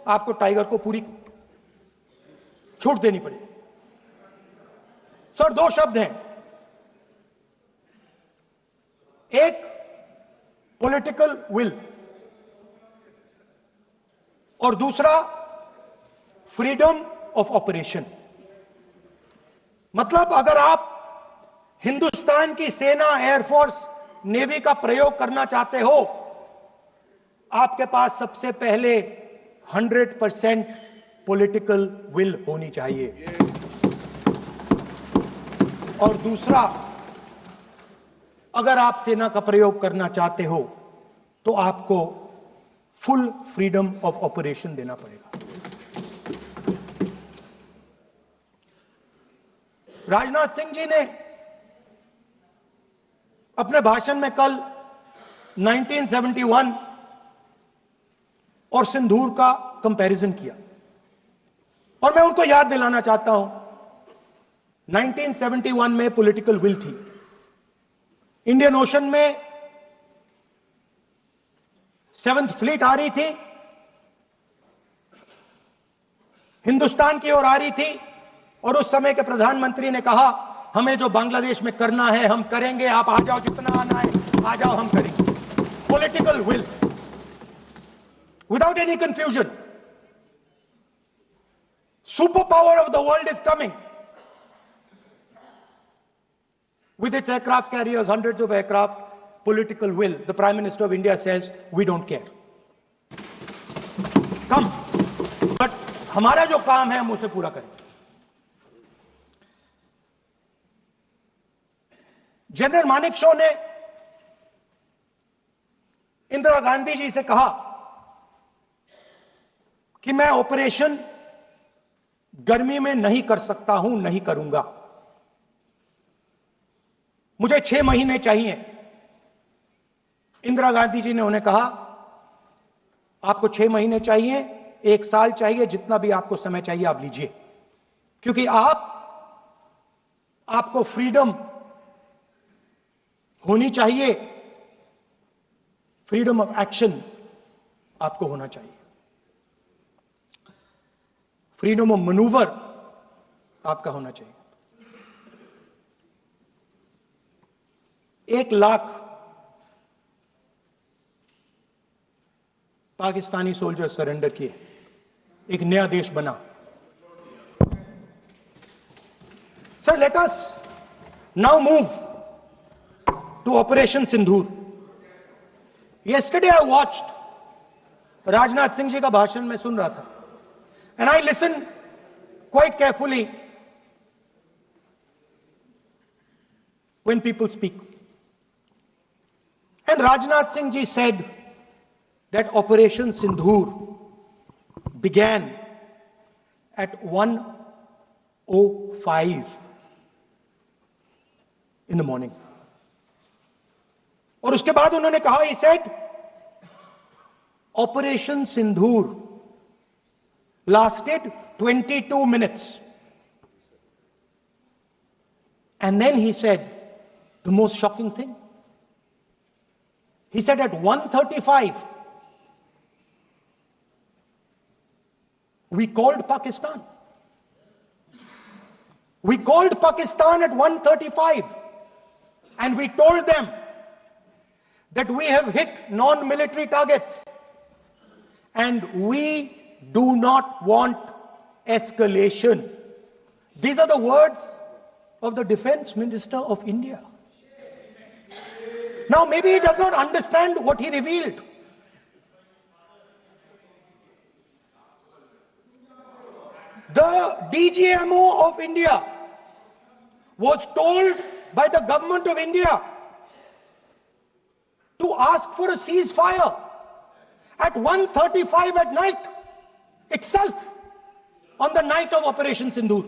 आपको टाइगर को पूरी छूट देनी पड़ेगी। सर, दो शब्द हैं, एक पॉलिटिकल विल और दूसरा फ्रीडम ऑफ ऑपरेशन। मतलब अगर आप हिंदुस्तान की सेना, एयरफोर्स, नेवी का प्रयोग करना चाहते हो, आपके पास सबसे पहले 100% पॉलिटिकल विल होनी चाहिए, और दूसरा, अगर आप सेना का प्रयोग करना चाहते हो तो आपको फुल फ्रीडम ऑफ ऑपरेशन देना पड़ेगा। राजनाथ सिंह जी ने अपने भाषण में कल 1971 और सिंदूर का कंपैरिजन किया, और मैं उनको याद दिलाना चाहता हूं, 1971 में पॉलिटिकल विल थी, इंडियन ओशन में 7th फ्लीट आ रही थी, हिंदुस्तान की ओर आ रही थी, और उस समय के प्रधानमंत्री ने कहा हमें जो बांग्लादेश में करना है हम करेंगे, आप आ जाओ, जितना आना है आ जाओ, हम करेंगे। Political will, without any confusion. Super power of the world is coming with its aircraft carriers, hundreds of aircraft, political will. The Prime Minister of India says, we don't care. Come. But हमारा जो काम है हम उसे पूरा करें। General Manekshaw ने इंदिरा गांधी जी से कहा कि मैं ऑपरेशन गर्मी में नहीं कर सकता हूं, नहीं करूंगा, मुझे 6 महीने चाहिए। इंदिरा गांधी जी ने उन्हें कहा आपको 6 महीने चाहिए, 1 साल चाहिए, जितना भी आपको समय चाहिए आप लीजिए, क्योंकि आपको फ्रीडम होनी चाहिए, फ्रीडम ऑफ एक्शन आपको होना चाहिए, फ्रीडम ऑफ मैनूवर आपका होना चाहिए। 1 लाख पाकिस्तानी सोल्जर सरेंडर किए, एक नया देश बना। Sir, let us now move to Operation Sindoor. Yesterday I watched Rajnath Singh ji का भाषण में सुन रहा था, and I listen quite carefully when people speak. And Rajnath Singh ji said that Operation Sindoor began at 1:05 in the morning. और उसके बाद उन्होंने कहा, he said, Operation Sindoor lasted 22 minutes. And then he said the most shocking thing. He said at 1:35, we called Pakistan. We called Pakistan at 1:35 and we told them that we have hit non-military targets and we do not want escalation. These are the words of the Defense Minister of India. Now, maybe he does not understand what he revealed. The DGMO of India was told by the government of India to ask for a ceasefire at 1:35 at night itself, on the night of Operation Sindoor.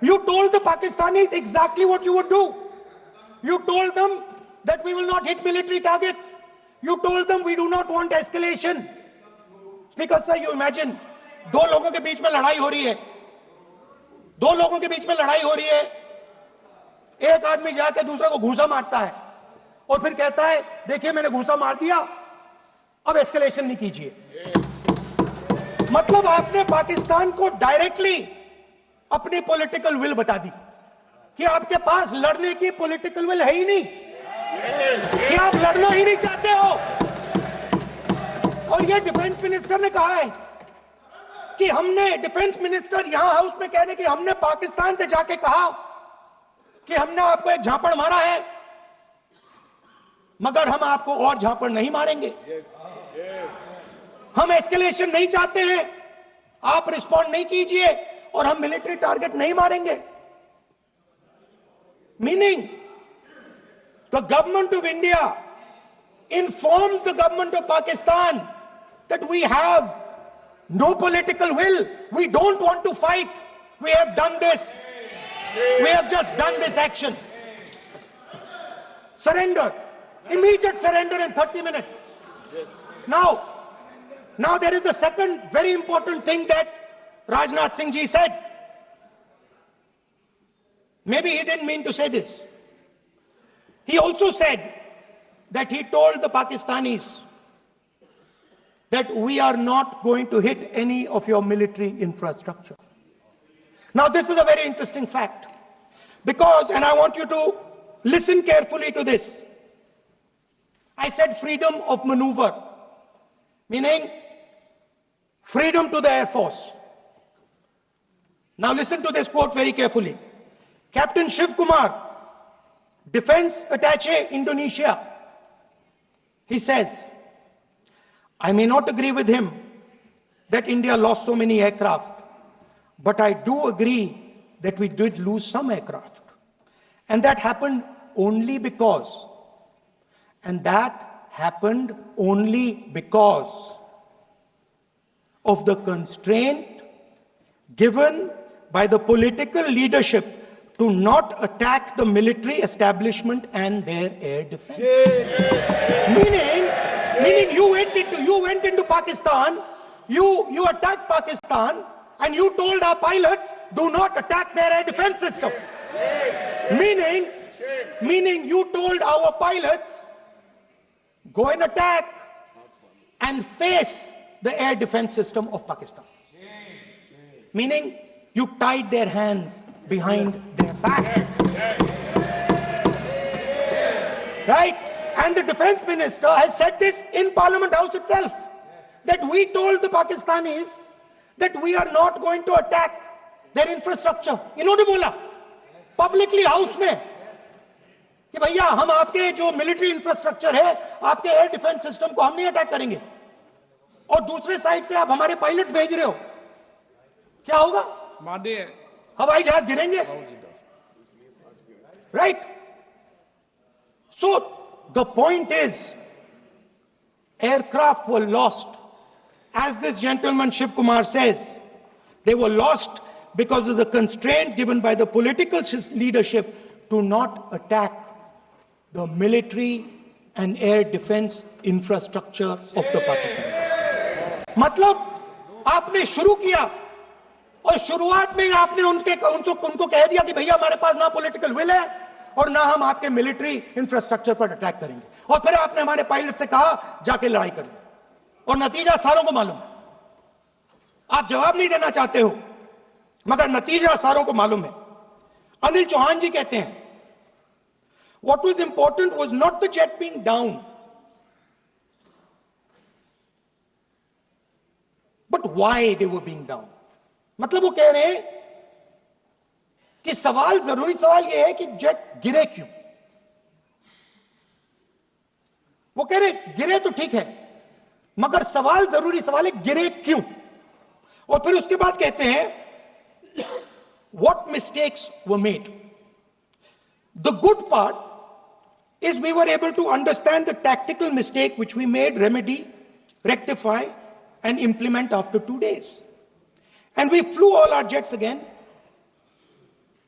You told the Pakistanis exactly what you would do. You told them that we will not hit military targets. You told them we do not want escalation. Speaker sir, you imagine, दो लोगों के बीच में लड़ाई हो रही है, दो लोगों के बीच में लड़ाई हो रही है, एक आदमी जाके दूसरे को घूंसा मारता है और फिर कहता है देखिए मैंने घूंसा मार दिया, अब एस्केलेशन नहीं कीजिए। मतलब आपने पाकिस्तान को डायरेक्टली अपनी पॉलिटिकल विल बता दी कि आपके पास लड़ने की पॉलिटिकल विल है ही नहीं, कि आप लड़ना ही नहीं चाहते हो। और ये डिफेंस मिनिस्टर ने कहा है कि हमने, डिफेंस मिनिस्टर यहां हाउस में कह रहे कि हमने पाकिस्तान से जाके कहा कि हमने आपको एक झापड़ मारा है, मगर हम आपको और झापड़ नहीं मारेंगे। हम एस्केलेशन नहीं चाहते हैं, आप रिस्पॉन्ड नहीं कीजिए और हम मिलिट्री टारगेट नहीं मारेंगे। Meaning the government of India informed the government of Pakistan that we have no political will. We don't want to fight. We have done this. We have just done this action. Surrender. Immediate surrender in 30 minutes. Now there is a second very important thing that Rajnath Singh ji said. Maybe he didn't mean to say this. He also said that he told the Pakistanis that we are not going to hit any of your military infrastructure. Now this is a very interesting fact, because, and I want you to listen carefully to this, I said freedom of maneuver, meaning freedom to the Air Force. Now listen to this quote very carefully. Captain Shiv Kumar, Defense Attaché, Indonesia, he says, I may not agree with him that India lost so many aircraft, but I do agree that we did lose some aircraft. And that happened only because, of the constraint given by the political leadership to not attack the military establishment and their air defense. Meaning you went into Pakistan, you attacked Pakistan, and you told our pilots, do not attack their air defense system. Meaning you told our pilots, go and attack and face the air defense system of Pakistan. Meaning you tied their hands behind their back. Right? And the defense minister has said this in Parliament House itself, that we told the Pakistanis that we are not going to attack their infrastructure. इन्होंने बोला publicly house में कि भैया हम आपके जो military infrastructure है, आपके एयर डिफेंस सिस्टम को हम नहीं अटैक करेंगे, और दूसरे साइड से आप हमारे पायलट भेज रहे हो, क्या होगा? हवाई जहाज गिरेंगे, right? So the point is, aircraft were lost, as this gentleman Shiv Kumar says, they were lost because of the constraint given by the political leadership to not attack the military and air defense infrastructure of the Pakistan. मतलब आपने शुरू किया और शुरुआत में आपने उनको कह दिया कि भैया हमारे पास ना पॉलिटिकल विल है और ना हम आपके मिलिट्री इंफ्रास्ट्रक्चर पर अटैक करेंगे, और फिर आपने हमारे पायलट से कहा जाके लड़ाई करिए, और नतीजा सारों को मालूम है। आप जवाब नहीं देना चाहते हो, मगर नतीजा सारों को मालूम है। अनिल चौहान जी कहते हैं, what was important was not the jet being down, but why they were being down. मतलब वो कह रहे हैं कि जरूरी सवाल ये है कि जेट गिरे क्यों। वो कह रहे गिरे तो ठीक है, मगर जरूरी सवाल है गिरे क्यों। और फिर उसके बाद कहते हैं what mistakes were made. The good part is we were able to understand the tactical mistake which we made, remedy, rectify and implement after 2 days. And we flew all our jets again,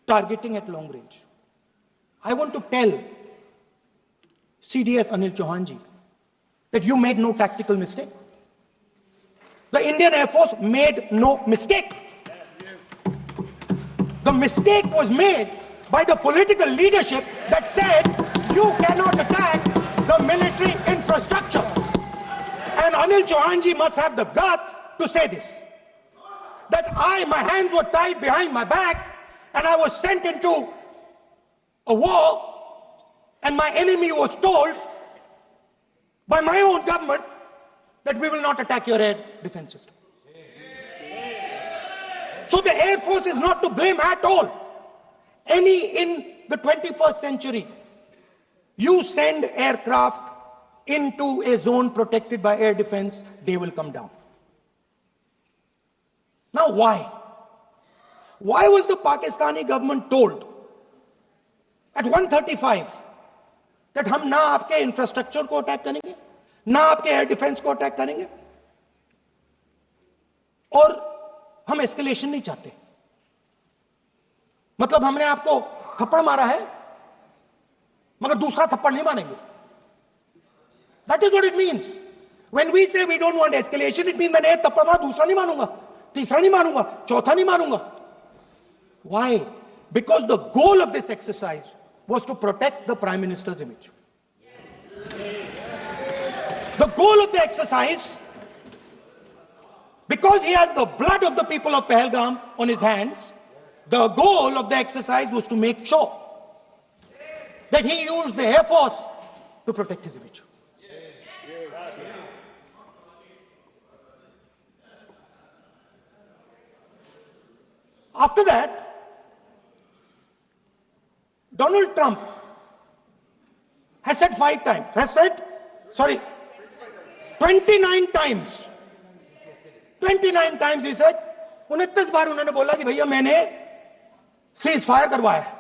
targeting at long range. I want to tell CDS Anil Chauhan ji that you made no tactical mistake. The Indian Air Force made no mistake. The mistake was made by the political leadership that said you cannot attack the military infrastructure. And Anil Chauhan ji must have the guts to say this. that my hands were tied behind my back and I was sent into a war and my enemy was told by my own government that we will not attack your air defense system. So the Air Force is not to blame at all. In the 21st century, you send aircraft into a zone protected by air defense, they will come down. Now why? Why was the Pakistani government told at 1:35 that हम ना आपके infrastructure को attack करेंगे, ना आपके air defence को attack करेंगे, और हम एस्केलेशन नहीं चाहते? मतलब हमने आपको थप्पड़ मारा है मगर दूसरा थप्पड़ नहीं मारेंगे. That is what it means. When we say we don't want escalation, it means मैंने एक थप्पड़ मारा, दूसरा नहीं मारूंगा, तीसरा नहीं मारूंगा, चौथा नहीं मारूंगा. Why? Because the goal of this exercise was to protect the Prime Minister's image. The goal of the exercise, because he has the blood of the people of Pahalgam on his hands, the goal of the exercise was to make sure that he used the Air Force to protect his image. After that, Donald Trump has said 29 times. 29 times he said, 29 बार उन्होंने बोला कि भैया मैंने cease fire करवाया है.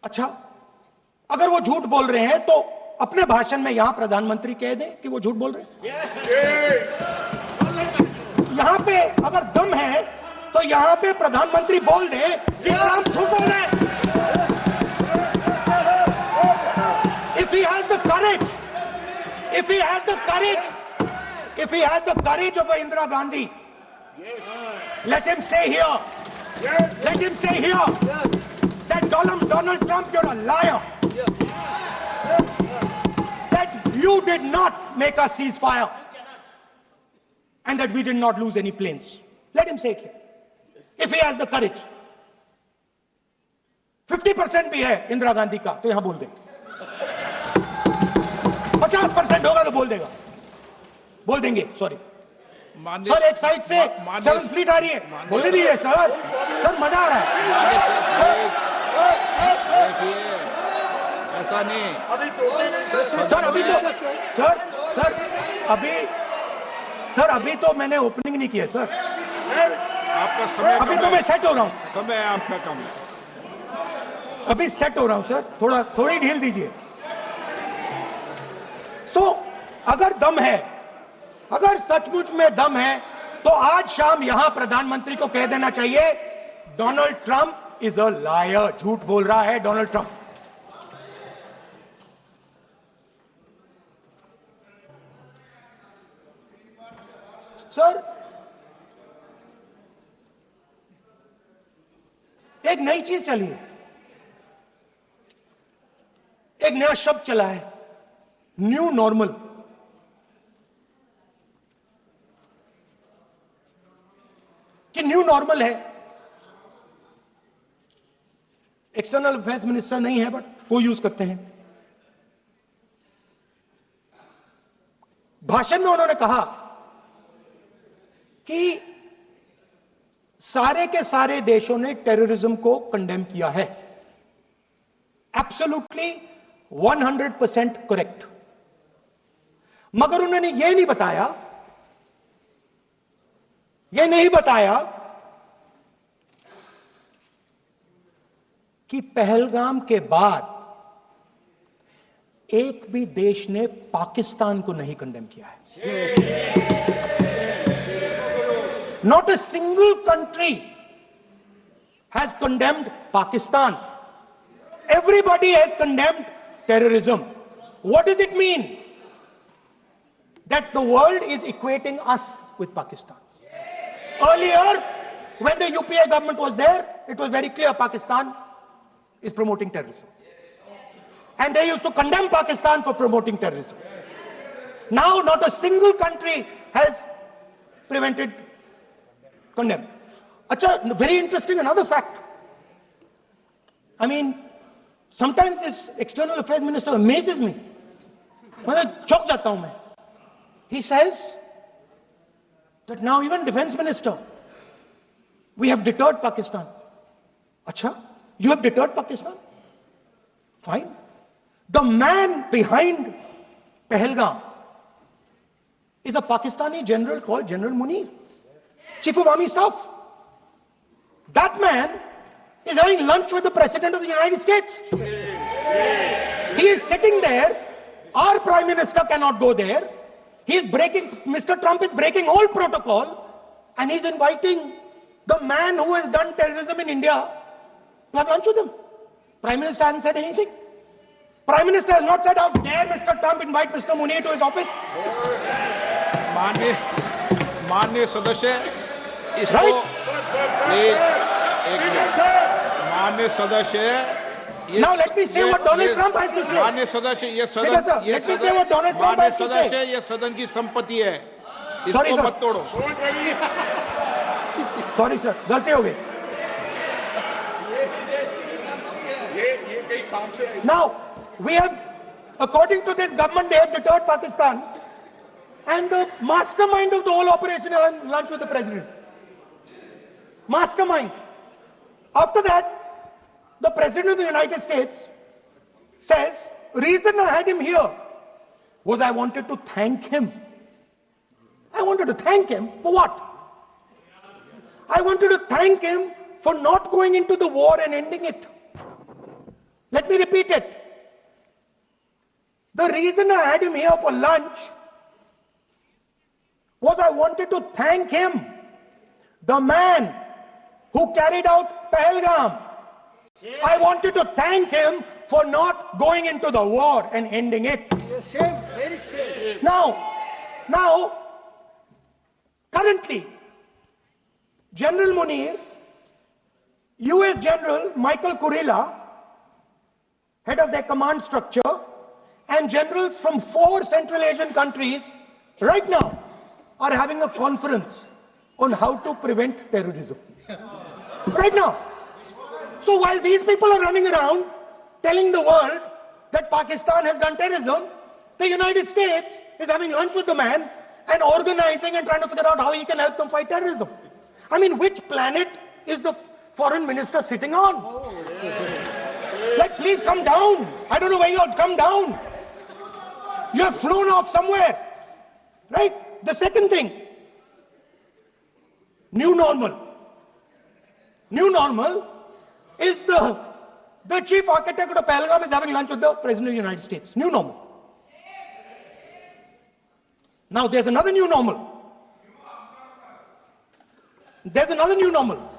अच्छा, अगर वो झूठ बोल रहे हैं तो अपने भाषण में यहां प्रधानमंत्री कह दें कि वो झूठ बोल रहे हैं. यहां पे अगर दम है तो यहां पे प्रधानमंत्री बोल दे कि ट्रंप झूठ बोल रहे हैं. If he has the courage, if he has the courage of Indira Gandhi, let him say here, that Donald Trump, you're a liar. That you did not make us ceasefire and that we did not lose any planes. Let him say it here. If he has the courage. 50% भी है इंदिरा गांधी का तो यहां बोल दे. 50% होगा तो बोल देंगे. सॉरी सर, एक साइड से 7th फ्लीट आ रही है, बोल दीजिए सर. मजा आ रहा है. ऐसा नहीं सर अभी तो मैंने ओपनिंग नहीं किया सर. आपका समय अभी तो मैं सेट हो रहा हूं. समय आपका कम है. अभी सेट हो रहा हूं सर, थोड़ी ढील दीजिए. अगर दम है, अगर सचमुच में दम है तो आज शाम यहां प्रधानमंत्री को कह देना चाहिए Donald Trump is a liar. झूठ बोल रहा है डोनाल्ड ट्रंप. सर, एक नई चीज चली है, एक नया शब्द चला है, न्यू नॉर्मल. कि न्यू नॉर्मल है. एक्सटर्नल अफेयर्स मिनिस्टर नहीं है बट वो यूज करते हैं. भाषण में उन्होंने कहा कि सारे के सारे देशों ने टेररिज्म को कंडेम किया है. Absolutely 100% correct. मगर उन्होंने यह नहीं बताया कि पहलगाम के बाद एक भी देश ने पाकिस्तान को नहीं कंडेम किया है. Not a single country has condemned Pakistan. Everybody has condemned terrorism. What does it mean? That the world is equating us with Pakistan. Earlier, when the UPA government was there, it was very clear Pakistan is promoting terrorism. And they used to condemn Pakistan for promoting terrorism. Now, not a single country has prevented, condemned. Acha, very interesting, another fact. I mean, sometimes this external affairs minister amazes me. मतलब चौंक जाता हूं मैं. He says that now even defense minister, we have deterred Pakistan. Acha, you have deterred Pakistan? Fine. The man behind Pahalgam is a Pakistani general called General Munir, Chief of Army Staff. That man is having lunch with the President of the United States. He is sitting there. Our Prime Minister cannot go there. Mr. Trump is breaking all protocol, and he's inviting the man who has done terrorism in India to have lunch with him. Prime Minister hasn't said anything. Prime Minister has not said, how dare Mr. Trump invite Mr. Munir to his office. माननीय सदस्य इसको Right? Please एक minute माननीय सदस्य Now let me say what Donald Trump has to say. माननीय सदस्य ये Speaker sir, सदन let me say what Donald Trump has to say. सदस्य ये सदन की संपत्ति है Sorry, इसको sir. मत तोड़ो. Sorry sir, गलती हो गई. Now, we have, according to this government, they have deterred Pakistan, and the mastermind of the whole operation is on lunch with the president. Mastermind. After that, the President of the United States says, reason I had him here was I wanted to thank him. I wanted to thank him for what? I wanted to thank him for not going into the war and ending it. Let me repeat it. The reason I had him here for lunch was I wanted to thank him, the man who carried out Pahalgam. I wanted to thank him for not going into the war and ending it. Shame, very shame. Now, currently, General Munir, US General Michael Kurilla, head of their command structure, and generals from 4 Central Asian countries right now are having a conference on how to prevent terrorism. Right now. So while these people are running around telling the world that Pakistan has done terrorism, the United States is having lunch with the man and organizing and trying to figure out how he can help them fight terrorism. I mean, which planet is the foreign minister sitting on? Like, please come down. I don't know where you are. Come down. You have flown off somewhere. Right? The second thing, new normal. New normal is the chief architect of the Pahalgam is having lunch with the President of the United States. New normal. Now there's another new normal. There's another new normal.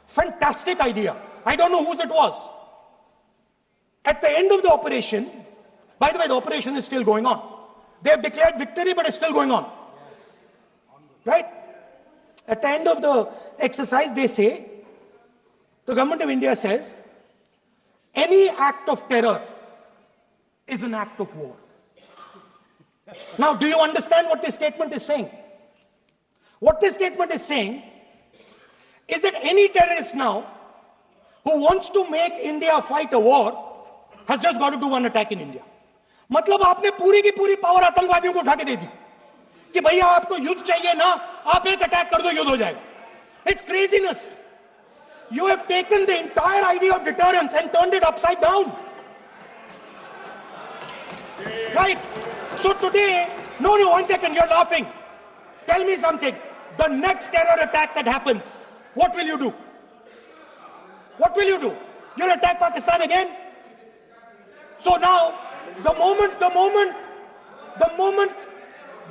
Fantastic idea. I don't know whose it was. At the end of the operation, by the way, the operation is still going on. They have declared victory, but it's still going on. Right? At the end of the exercise, they say, the government of India says, any act of terror is an act of war. Now, do you understand what this statement is saying? What this statement is saying is that any terrorist now who wants to make India fight a war has just got to do one attack in India. मतलब आपने पूरी की पूरी power आतंकवादियों को उठा के दे दी कि भैया आपको युद्ध चाहिए ना, आप एक अटैक कर दो, युद्ध हो जाएगा. It's craziness. You have taken the entire idea of deterrence and turned it upside down. Right? So today, no, one second, you're laughing. Tell me something. The next terror attack that happens, what will you do? What will you do? You'll attack Pakistan again? So now, the moment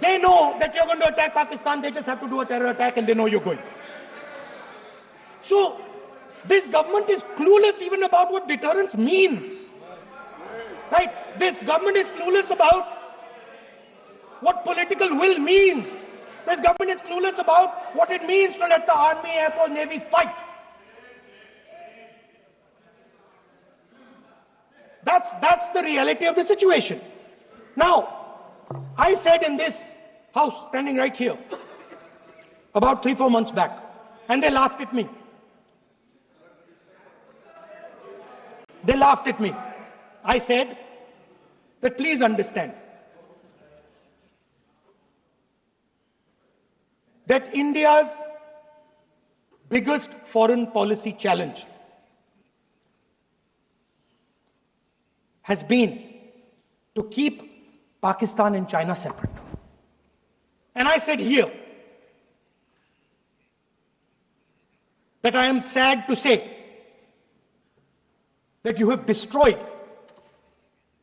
they know that you're going to attack Pakistan, they just have to do a terror attack and they know you're going. So, this government is clueless even about what deterrence means. Right? This government is clueless about what political will means. This government is clueless about what it means to let the army, air force, navy fight. That's the reality of the situation. Now, I said in this house, standing right here, about 3-4 months back, and they laughed at me. They laughed at me. I said that please understand that India's biggest foreign policy challenge has been to keep Pakistan and China separate. And I said here that I am sad to say that you have destroyed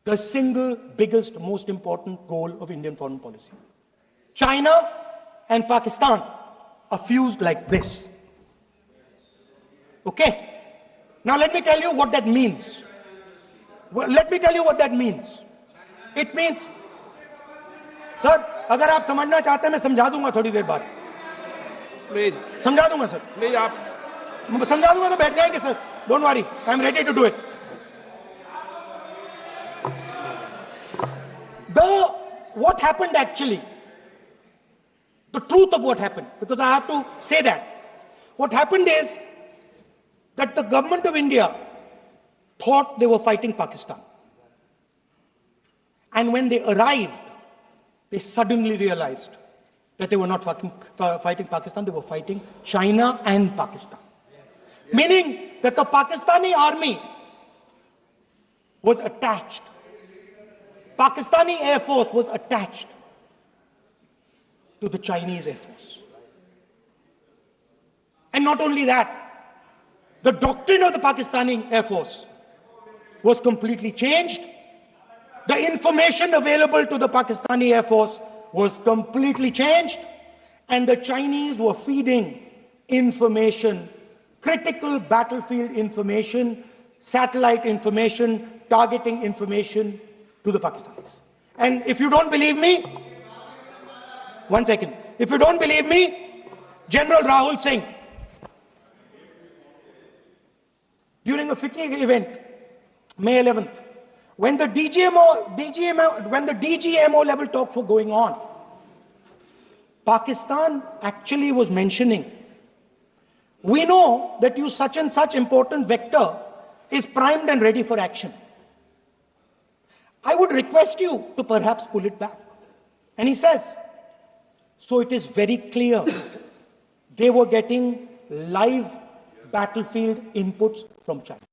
the single biggest, most important goal of Indian foreign policy. China and Pakistan are fused like this. Okay? Now let me tell you what that means. Well, let me tell you what that means. It means, sir, अगर आप समझना चाहते हैं मैं समझा दूंगा थोड़ी देर बाद. प्लीज समझा दूंगा सर. प्लीज आप समझा दूंगा तो बैठ जाएंगे sir. Don't worry, I am ready to do it. What happened actually, the truth of what happened, because I have to say that. What happened is that the government of India thought they were fighting Pakistan. And when they arrived, they suddenly realized that they were not fighting Pakistan, they were fighting China and Pakistan. Meaning that the Pakistani army was attached. Pakistani Air Force was attached to the Chinese Air Force. And not only that, the doctrine of the Pakistani Air Force was completely changed. The information available to the Pakistani Air Force was completely changed. And the Chinese were feeding information, critical battlefield information, satellite information, targeting information to the Pakistanis. And if you don't believe me, one second. If you don't believe me, General Rahul Singh, during a FICCI event, May 11th, when the DGMO level talks were going on, Pakistan actually was mentioning, we know that you such and such important vector is primed and ready for action. I would request you to perhaps pull it back. And he says, so it is very clear they were getting live battlefield inputs from China.